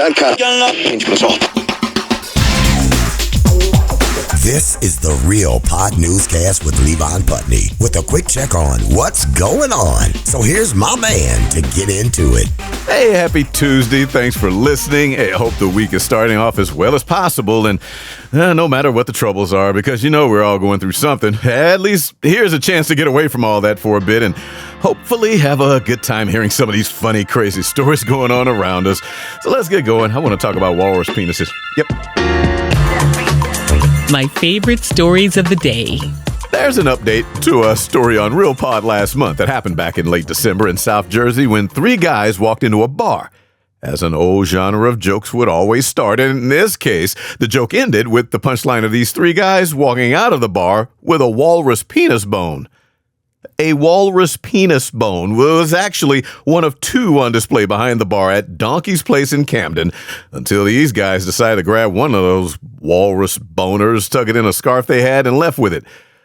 Podcast.com. This is the Real Pod Newscast with Levon Putney with a quick check on what's going on. So here's my man to get into it. Hey, happy Tuesday. Thanks for listening. Hey, I hope the week is starting off as well as possible, and no matter what the troubles are, because we're all going through something, at least here's a chance to get away from all that for a bit and hopefully have a good time hearing some of these funny, crazy stories going on around us. So let's get going. I want to talk about walrus penises. Yep. My favorite stories of the day. There's an update to a story on Real Pod last month that happened back in late December in South Jersey when three guys walked into a bar. As an old genre of jokes would always start, and in this case, the joke ended with the punchline of these three guys walking out of the bar with a walrus penis bone. A walrus penis bone was actually one of two on display behind the bar at Donkey's Place in Camden until these guys decided to grab one of those walrus boners, tuck it in a scarf they had, and left with it.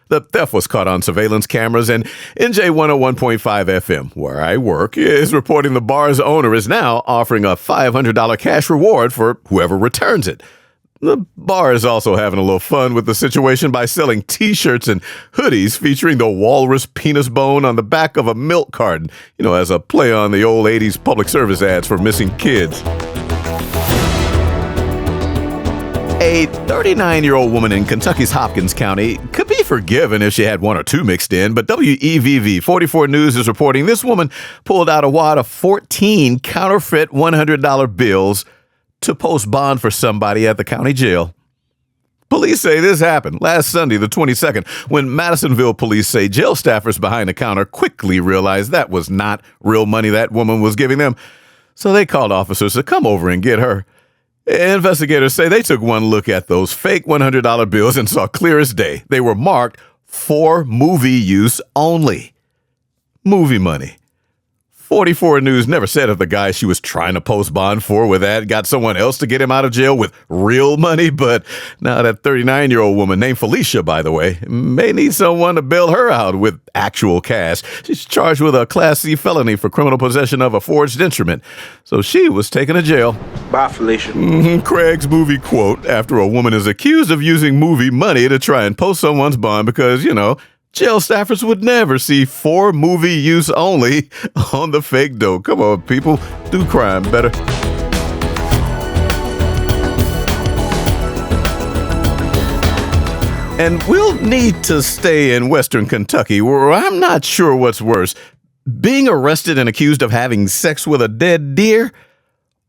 The theft was caught on surveillance cameras, and NJ 101.5 FM, where I work, is reporting the bar's owner is now offering a $500 cash reward for whoever returns it. The bar is also having a little fun with the situation by selling T-shirts and hoodies featuring the walrus penis bone on the back of a milk carton, as a play on the old 80s public service ads for missing kids. A 39-year-old woman in Kentucky's Hopkins County could be forgiven if she had one or two mixed in, but WEVV 44 News is reporting this woman pulled out a wad of 14 counterfeit $100 bills to post bond for somebody at the county jail. Police say this happened last Sunday, the 22nd, when Madisonville police say jail staffers behind the counter quickly realized that was not real money that woman was giving them. So they called officers to come over and get her. Investigators say they took one look at those fake $100 bills and saw clear as day. They were marked for movie use only. Movie money. 44 News never said if the guy she was trying to post bond for with that got someone else to get him out of jail with real money, but now that 39-year-old woman, named Felicia, by the way, may need someone to bail her out with actual cash. She's charged with a Class C felony for criminal possession of a forged instrument, so she was taken to jail. Bye, Felicia. Craig's movie quote after a woman is accused of using movie money to try and post someone's bond because, jail staffers would never see for movie use only on the fake dough. Come on, people. Do crime better. And we'll need to stay in Western Kentucky, where I'm not sure what's worse, being arrested and accused of having sex with a dead deer,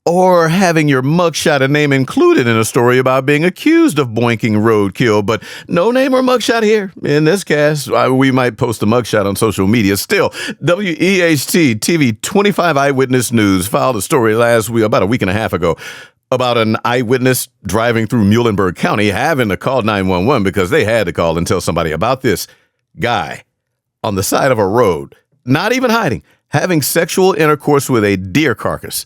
or having your mugshot and name included in a story about being accused of boinking roadkill, but no name or mugshot here. In this case, we might post a mugshot on social media. Still, WEHT TV 25 Eyewitness News filed a story last week, about a week and a half ago, about an eyewitness driving through Muhlenberg County having to call 911 because they had to call and tell somebody about this guy on the side of a road, not even hiding, having sexual intercourse with a deer carcass.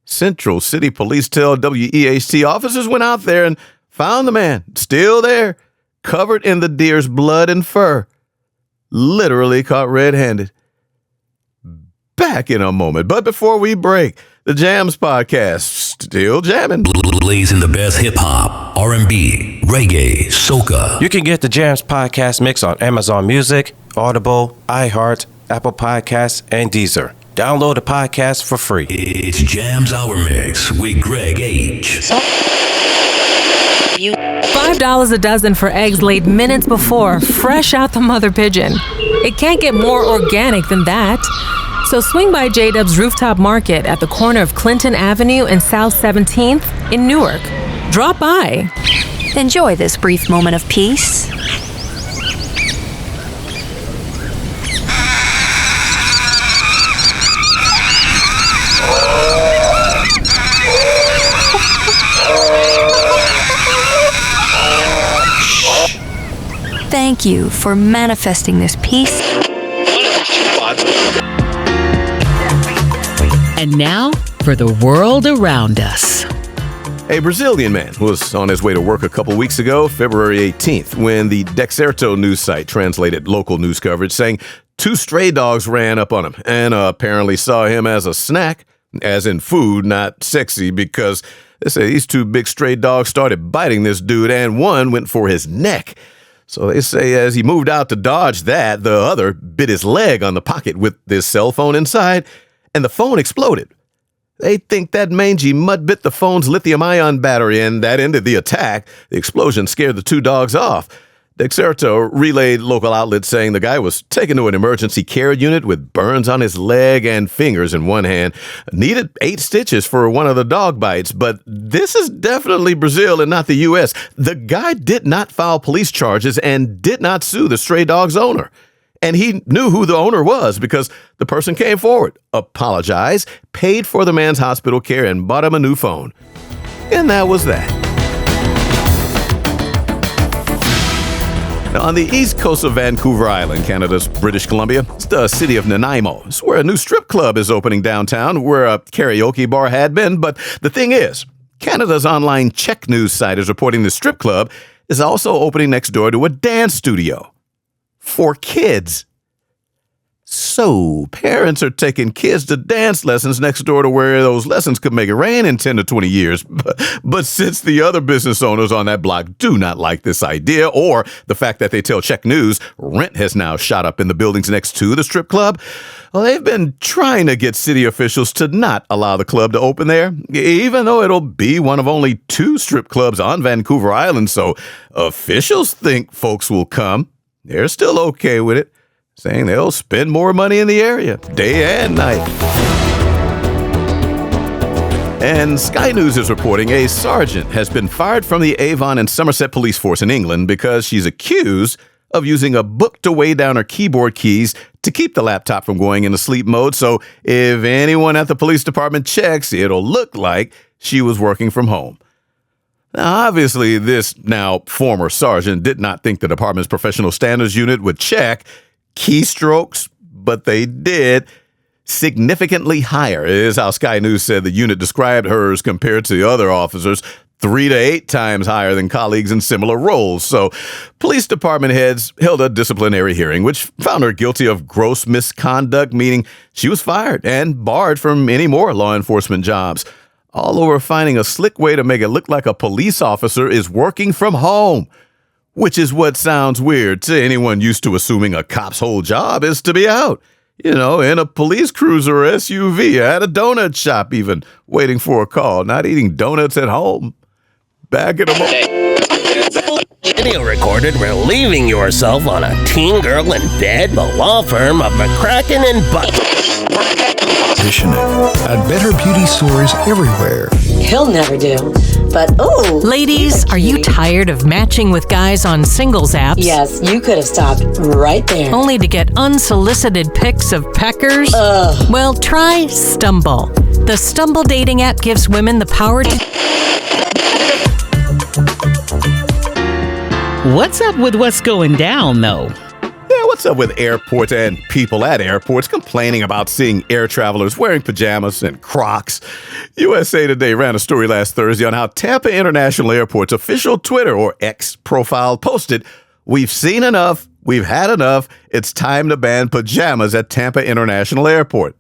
Central City Police tell WEHT officers went out there and found the man still there, covered in the deer's blood and fur, literally caught red-handed. Back in a moment, but before we break, the Jams podcast, still jamming. Blazing the best hip-hop, R&B, reggae, soca. You can get the Jams podcast mix on Amazon Music, Audible, iHeart, Apple Podcasts, and Deezer. Download the podcast for free. It's Jams Hour Mix with Greg H. $5 a dozen for eggs laid minutes before, fresh out the mother pigeon. It can't get more organic than that. So swing by J-Dub's Rooftop Market at the corner of Clinton Avenue and South 17th in Newark. Drop by. Enjoy this brief moment of peace. Thank you for manifesting this peace. And now for the world around us. A Brazilian man was on his way to work a couple weeks ago, February 18th, when the Dexerto news site translated local news coverage saying 2 stray dogs ran up on him and apparently saw him as a snack as in food, not sexy, because they say these two big stray dogs started biting this dude, and one went for his neck. So they say as he moved out to dodge that, the other bit his leg on the pocket with his cell phone inside, and the phone exploded. They think that mangy mutt bit the phone's lithium-ion battery, and that ended the attack. The explosion scared the two dogs off. Dexerto relayed local outlets saying the guy was taken to an emergency care unit with burns on his leg and fingers in one hand. Needed 8 stitches for one of the dog bites, but this is definitely Brazil and not the U.S. The guy did not file police charges and did not sue the stray dog's owner. And he knew who the owner was because the person came forward, apologized, paid for the man's hospital care, and bought him a new phone. And that was that. Now, on the east coast of Vancouver Island, Canada's British Columbia, it's the city of Nanaimo. It's where a new strip club is opening downtown, where a karaoke bar had been. But the thing is, Canada's online Czech news site is reporting the strip club is also opening next door to a dance studio for kids. So, parents are taking kids to dance lessons next door to where those lessons could make it rain in 10 to 20 years. But since the other business owners on that block do not like this idea, or the fact that they tell Czech News rent has now shot up in the buildings next to the strip club, well, they've been trying to get city officials to not allow the club to open there, even though it'll be one of only 2 strip clubs on Vancouver Island. So officials think folks will come. They're still okay with it, saying they'll spend more money in the area, day and night. And Sky News is reporting a sergeant has been fired from the Avon and Somerset Police Force in England because she's accused of using a book to weigh down her keyboard keys to keep the laptop from going into sleep mode. So if anyone at the police department checks, it'll look like she was working from home. Now, obviously, this now former sergeant did not think the department's professional standards unit would check keystrokes, but they did. Significantly higher is how Sky News said the unit described hers compared to other officers, 3 to 8 times higher than colleagues in similar roles. So police department heads held a disciplinary hearing, which found her guilty of gross misconduct, meaning she was fired and barred from any more law enforcement jobs. All over finding a slick way to make it look like a police officer is working from home, which is what sounds weird to anyone used to assuming a cop's whole job is to be out, in a police cruiser or SUV, at a donut shop even, waiting for a call, not eating donuts at home. Back in a moment. Video recorded relieving yourself on a teen girl in bed. The law firm of McCracken and Buck. At better beauty stores everywhere. He'll never do. But, ooh. Ladies, are you tired of matching with guys on singles apps? Yes, you could have stopped right there. Only to get unsolicited pics of peckers? Ugh. Well, try Stumble. The Stumble dating app gives women the power to... What's up with what's going down, though? Yeah, what's up with airports and people at airports complaining about seeing air travelers wearing pajamas and Crocs? USA Today ran a story last Thursday on how Tampa International Airport's official Twitter or X profile posted, "We've seen enough, we've had enough, it's time to ban pajamas at Tampa International Airport."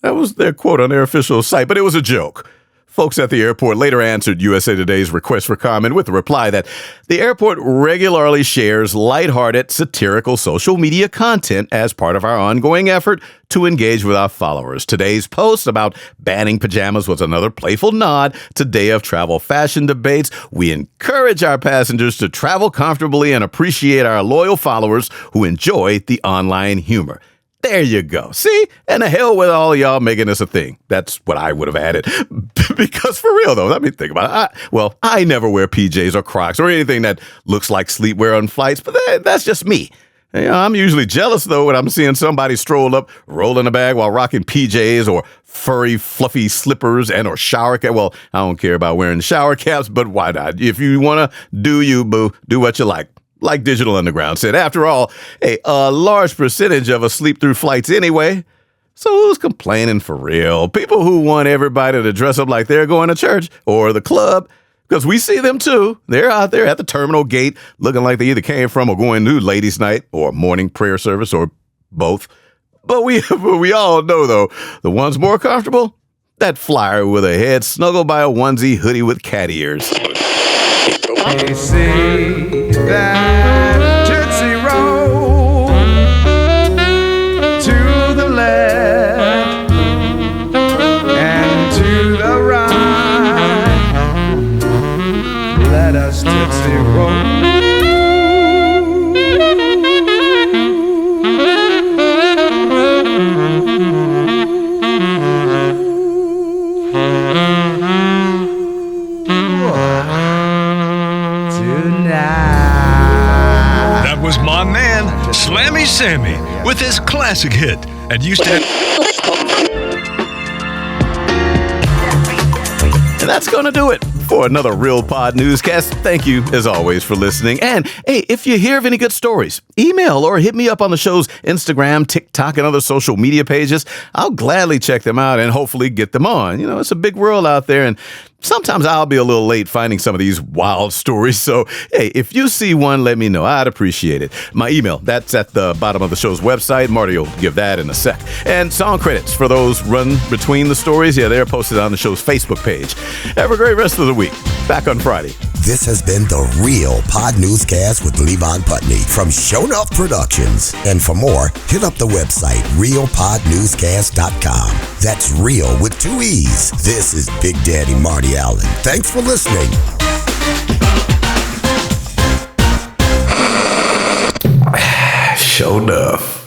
That was their quote on their official site, but it was a joke. Folks at the airport later answered USA Today's request for comment with a reply that the airport regularly shares lighthearted, satirical social media content as part of our ongoing effort to engage with our followers. Today's post about banning pajamas was another playful nod to day of travel fashion debates. We encourage our passengers to travel comfortably and appreciate our loyal followers who enjoy the online humor. There you go. See? And the hell with all y'all making this a thing. That's what I would have added. Because for real, though, let me think about it. I never wear PJs or Crocs or anything that looks like sleepwear on flights, but that's just me. I'm usually jealous, though, when I'm seeing somebody stroll up, rolling a bag while rocking PJs or furry, fluffy slippers and or shower cap. Well, I don't care about wearing shower caps, but why not? If you want to do you, boo, do what you like. Like Digital Underground said, after all, a large percentage of us sleep through flights anyway. So who's complaining for real? People who want everybody to dress up like they're going to church or the club, because we see them too. They're out there at the terminal gate looking like they either came from or going to ladies' night or morning prayer service or both. But we all know, though, the ones more comfortable, That flyer with a head snuggled by a onesie hoodie with cat ears. They say that Tootsie Roll to the left and to the right. Let us Tootsie Roll. That was my man, Slammy Sammy, with his classic hit. And used to. And that's going to do it for another Real Pod newscast. Thank you, as always, for listening. And, hey, if you hear of any good stories, email or hit me up on the show's Instagram, TikTok, and other social media pages. I'll gladly check them out and hopefully get them on. You know, it's a big world out there, and sometimes I'll be a little late finding some of these wild stories. So, hey, if you see one, let me know. I'd appreciate it. My email, that's at the bottom of the show's website. Marty will give that in a sec. And song credits for those run between the stories, yeah, they're posted on the show's Facebook page. Have a great rest of the week. Back on Friday. This has been the Real Pod Newscast with Levon Putney from Show Enough Productions. And for more, hit up the website, realpodnewscast.com. That's real with 2 E's. This is Big Daddy Marty Allen. Thanks for listening. Show enough.